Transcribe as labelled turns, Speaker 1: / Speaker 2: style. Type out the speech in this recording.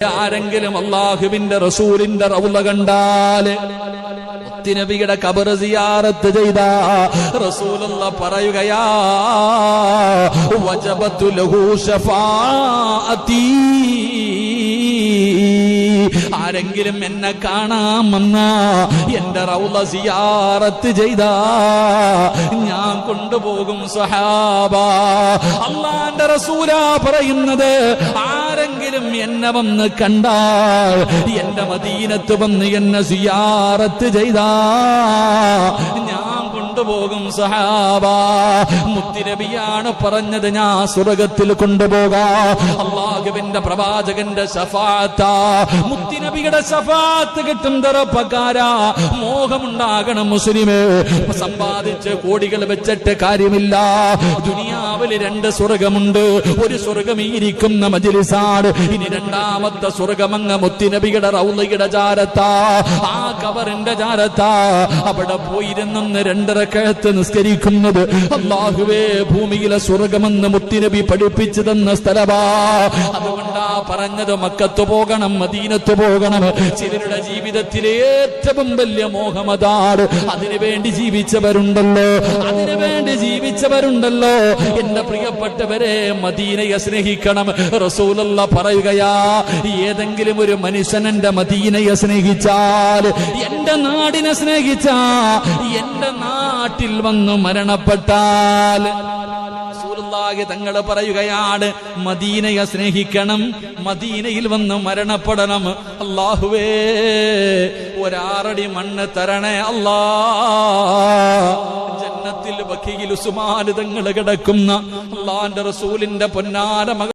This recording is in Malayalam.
Speaker 1: ആരെങ്കിലും അല്ലാഹുവിന്റെ റസൂലിന്റെ റൗള കണ്ടാല് നബിയുടെ ഖബർ സിയാറത്ത് ചെയ്ത റസൂലുള്ളാഹ് പറയുകയാ വജബതു ലഹു ശഫാഅതി. ആരെങ്കിലും എന്നെ കാണാൻ വന്ന എന്റെ റൗള സിയാറത്ത് ചെയ്ത ഞാൻ കൊണ്ടുപോകും സഹാബ. അല്ലാഹുവിന്റെ റസൂലാ പറയുന്നത്, ആരെങ്കിലും എന്നെ വന്ന് കണ്ടാൽ, എന്റെ മദീനത്ത് വന്ന് എന്നെ സിയാറത്ത് ചെയ്താ ഞാൻ കൊണ്ടുപോകും സഹാബ. മുത്തുനബിയാണ് പറഞ്ഞത്, ഞാൻ സ്വർഗത്തിൽ കൊണ്ടുപോകാ. അല്ലാഹുവിന്റെ പ്രവാചകന്റെ ശഫാഅത്താ. മുത്തുനബിയുടെ ശഫാഅത്ത് കിട്ടും തറപ്പക്കാരാ. മോഹമുണ്ടാകണം മുസ്ലിമേ. സമ്പാദിച്ച് കോടികൾ വെച്ചിട്ട് കാര്യമില്ല. ദുനിയാവിൽ രണ്ട് സ്വർഗമുണ്ട്. ഒരു സ്വർഗം ഇരിക്കുന്ന മജ്ലിസാണ്. ഇനി രണ്ടാമത്തെ സ്വർഗമങ്ങ് മുത്തുനബിയുടെ റൗളയുടെ ജാരത്താ, ആ ഖബറിന്റെ ജാരത്താ. അവിടെ പോയിരുന്നെന്ന് 2 റക്അത്ത് നിസ്കരിക്കുന്നത് അല്ലാഹുവേ ഭൂമിയിലെ സ്വർഗമെന്ന് മുത്തുനബി പഠിപ്പിച്ചു തന്ന സ്ഥലമാ. അതുകൊണ്ടാ പറഞ്ഞത് മക്കത്ത് പോകണം, മദീനത്ത് പോകണം. ചിലരുടെ ജീവിതത്തിലെ ഏറ്റവും വലിയ മോഹമതാണ്. അതിനുവേണ്ടി ജീവിച്ചവരുണ്ടല്ലോ. എന്റെ പ്രിയപ്പെട്ടവരെ, മദീനയെ സ്നേഹിക്കണം. റസൂലുള്ളാഹ് പറയുകയാ, ഏതെങ്കിലും ഒരു മനുഷ്യൻ എന്റെ മദീനയെ സ്നേഹിച്ചാൽ, എന്റെ നാടിനെ സ്നേഹിച്ചാ, എന്റെ നാട്ടിൽ വന്നു മരണപ്പെട്ടാൽ, റസൂലുള്ളാഹി തങ്ങൾ പറയുകയാണ്, മദീനയെ സ്നേഹിക്കണം, മദീനയിൽ വന്ന് മരണപ്പെടണം. അല്ലാഹുവേ ഒരാറടി മണ്ണ് തരണേ അല്ലാ. ജന്നത്തിൽ ബഖീൽ ഉസ്മാൻ തങ്ങൾ കിടക്കുന്ന അല്ലാഹുവിന്റെ റസൂലിന്റെ പൊന്നാര